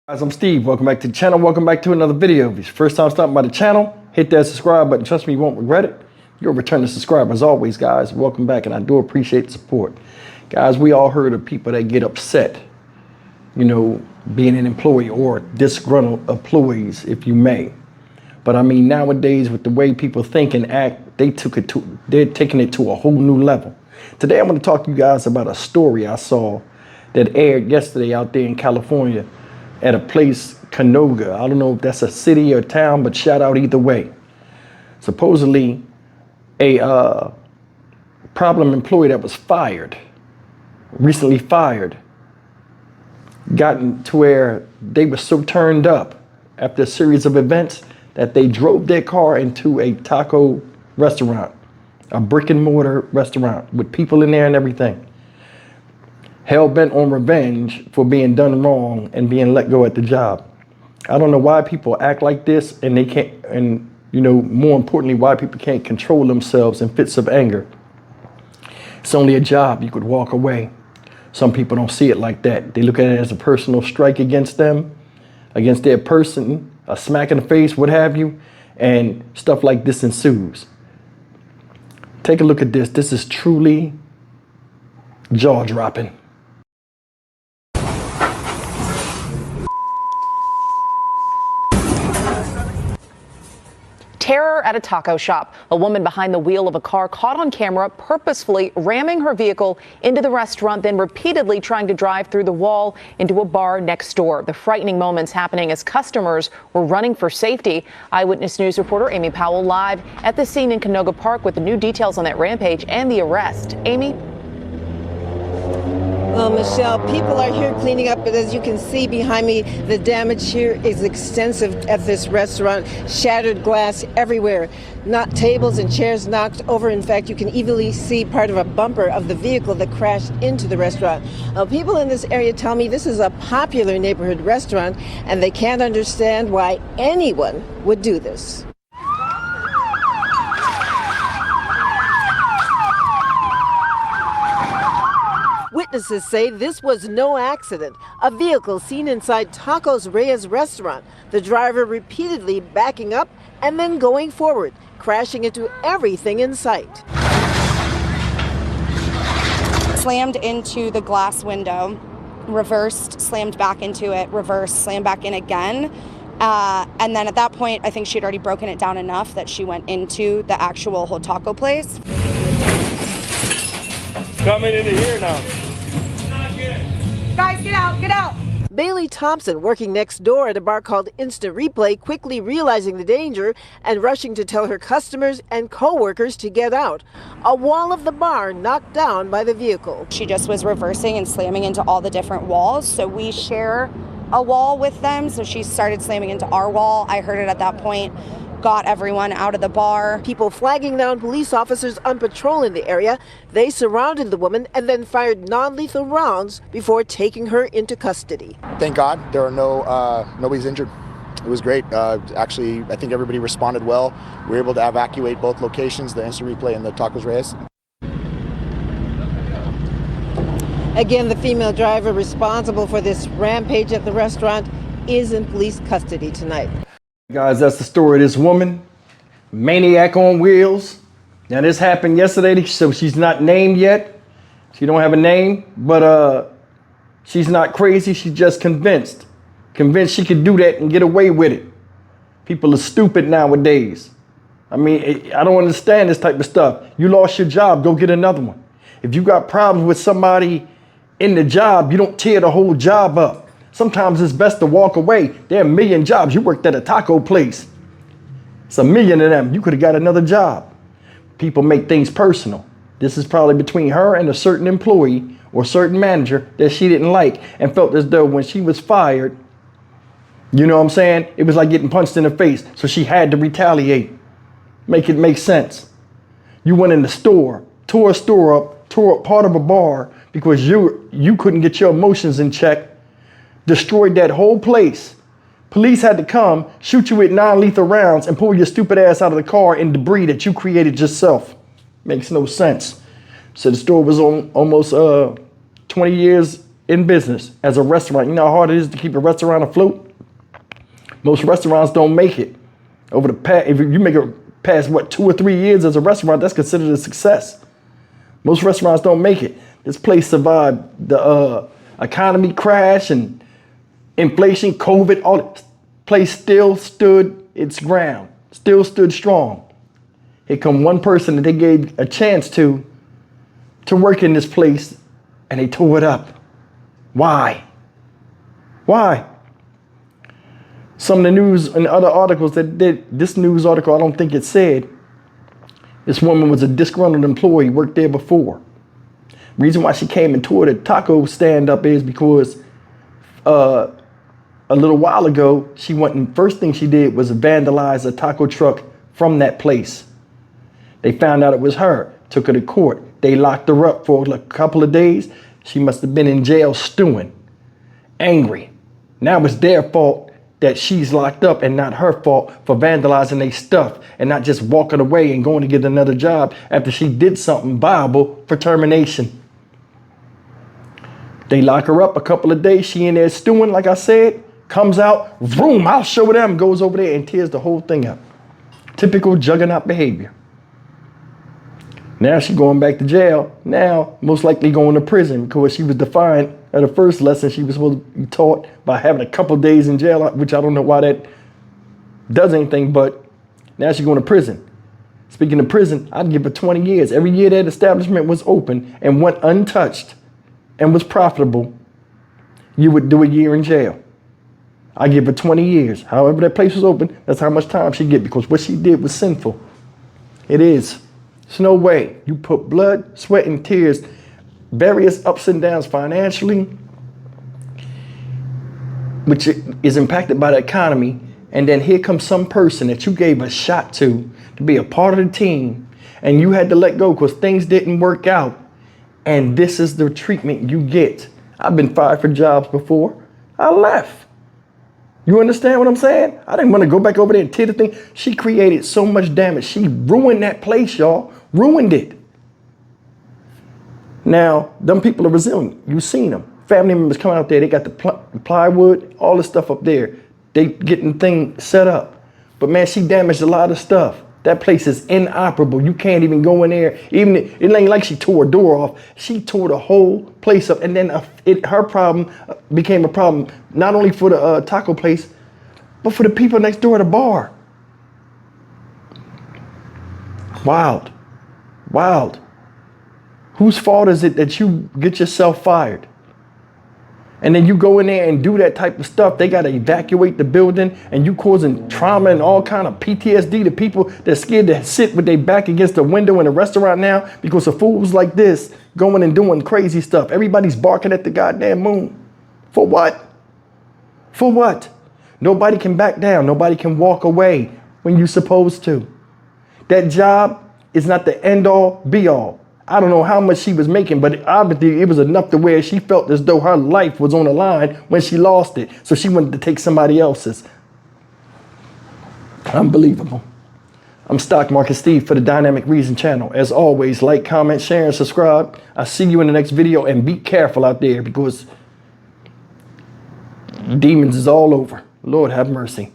Guys, I'm Steve. Welcome back to the channel. Welcome back to another video. If it's your first time stopping by the channel, hit that subscribe button. Trust me, you won't regret it. You're a returning subscriber as always, guys. Welcome back, and I do appreciate the support. Guys, we all heard of people that get upset, being an employee or disgruntled employees, if you may. But I mean, nowadays, with the way people think and act, they're taking it to a whole new level. Today, I'm going to talk to you guys about a story I saw that aired yesterday out there in California at a place, Canoga. I don't know if that's a city or town, but shout out either way. Supposedly, a problem employee that was recently fired, gotten to where they were so turned up after a series of events that they drove their car into a taco restaurant, a brick and mortar restaurant with people in there and everything. Hell bent on revenge for being done wrong and being let go at the job. I don't know why people act like this, and they can't, and more importantly, why people can't control themselves in fits of anger. It's only a job. You could walk away. Some people don't see it like that. They look at it as a personal strike against them, against their person, a smack in the face, what have you, and stuff like this ensues. Take a look at this. This is truly jaw-dropping. Terror at a taco shop. A woman behind the wheel of a car caught on camera purposefully ramming her vehicle into the restaurant, then repeatedly trying to drive through the wall into a bar next door. The frightening moments happening as customers were running for safety. Eyewitness News reporter Amy Powell live at the scene in Canoga Park with the new details on that rampage and the arrest. Amy? Well, Michelle, people are here cleaning up, but as you can see behind me, the damage here is extensive at this restaurant. Shattered glass everywhere, not tables and chairs knocked over. In fact, you can easily see part of a bumper of the vehicle that crashed into the restaurant. People in this area tell me this is a popular neighborhood restaurant, and they can't understand why anyone would do this. Witnesses say this was no accident. A vehicle seen inside Tacos Reyes restaurant. The driver repeatedly backing up and then going forward, crashing into everything in sight. Slammed into the glass window, reversed, slammed back into it, reversed, slammed back in again. And then at that point, I think she'd already broken it down enough that she went into the actual whole taco place. Coming into here now. Guys, get out, get out. Bailey Thompson, working next door at a bar called Instant Replay, quickly realizing the danger and rushing to tell her customers and co-workers to get out. A wall of the bar knocked down by the vehicle. She just was reversing and slamming into all the different walls. So we share a wall with them. So she started slamming into our wall. I heard it at that point. Got everyone out of the bar. People flagging down police officers on patrol in the area. They surrounded the woman and then fired non-lethal rounds before taking her into custody. Thank God there are nobody's injured. It was great. Actually, I think everybody responded well. We were able to evacuate both locations, the Instant Replay and the Tacos Reyes. Again, the female driver responsible for this rampage at the restaurant is in police custody tonight. Guys, that's the story of this woman, maniac on wheels. Now this happened yesterday, so she's not named yet. She don't have a name, but she's not crazy. She's just convinced she could do that and get away with it. People are stupid nowadays. I mean, I don't understand this type of stuff. You lost your job, go get another one. If you got problems with somebody in the job, you don't tear the whole job up. Sometimes it's best to walk away. There are a million jobs. You worked at a taco place. It's a million of them. You could have got another job. People make things personal. This is probably between her and a certain employee or certain manager that she didn't like and felt as though when she was fired, you know what I'm saying? It was like getting punched in the face. So she had to retaliate. Make it make sense. You went in the store, tore a store up, tore up part of a bar because you couldn't get your emotions in check. Destroyed that whole place. Police had to come, shoot you with non-lethal rounds, and pull your stupid ass out of the car in debris that you created yourself. Makes no sense. So the store was on almost 20 years in business as a restaurant. You know how hard it is to keep a restaurant afloat? Most restaurants don't make it. Over the past, if you make it past, what, 2 or 3 years as a restaurant, that's considered a success. Most restaurants don't make it. This place survived the economy crash and inflation, COVID, all that. Place still stood its ground, still stood strong. Here come one person that they gave a chance to work in this place, and they tore it up. Why? Why? Some of the news and other articles that did, this news article, I don't think it said, this woman was a disgruntled employee, worked there before. Reason why she came and tore the taco stand up is because a little while ago, she went and first thing she did was vandalize a taco truck from that place. They found out it was her, took her to court. They locked her up for a couple of days. She must have been in jail stewing, angry. Now it's their fault that she's locked up and not her fault for vandalizing their stuff and not just walking away and going to get another job after she did something viable for termination. They lock her up a couple of days. She in there stewing, like I said, comes out, vroom, I'll show them, goes over there and tears the whole thing up. Typical juggernaut behavior. Now she's going back to jail. Now, most likely going to prison because she was defiant at the first lesson she was supposed to be taught by having a couple days in jail, which I don't know why that does anything, but now she's going to prison. Speaking of prison, I'd give her 20 years. Every year that establishment was open and went untouched and was profitable, you would do a year in jail. I give her 20 years. However that place was open, that's how much time she get because what she did was sinful. It is. There's no way. You put blood, sweat, and tears, various ups and downs financially, which is impacted by the economy, and then here comes some person that you gave a shot to be a part of the team, and you had to let go because things didn't work out, and this is the treatment you get. I've been fired for jobs before. I left. You understand what I'm saying? I didn't want to go back over there and tear the thing. She created so much damage. She ruined that place, y'all. Ruined it. Now, them people are resilient. You've seen them. Family members come out there. They got the plywood, all the stuff up there. They getting the thing set up. But man, she damaged a lot of stuff. That place is inoperable. You can't even go in there. Even it ain't like she tore a door off. She tore the whole place up. And then her problem became a problem, not only for the taco place, but for the people next door to the bar. Wild. Wild. Whose fault is it that you get yourself fired? And then you go in there and do that type of stuff. They got to evacuate the building and you causing trauma and all kind of PTSD to people that's scared to sit with their back against the window in a restaurant now because of fools like this going and doing crazy stuff. Everybody's barking at the goddamn moon. For what? For what? Nobody can back down. Nobody can walk away when you're supposed to. That job is not the end all be all. I don't know how much she was making, but obviously it was enough to where she felt as though her life was on the line when she lost it. So she wanted to take somebody else's. Unbelievable. I'm Stock Market Steve for the Dynamic Reason channel. As always, like, comment, share, and subscribe. I'll see you in the next video, and be careful out there because demons is all over. Lord have mercy.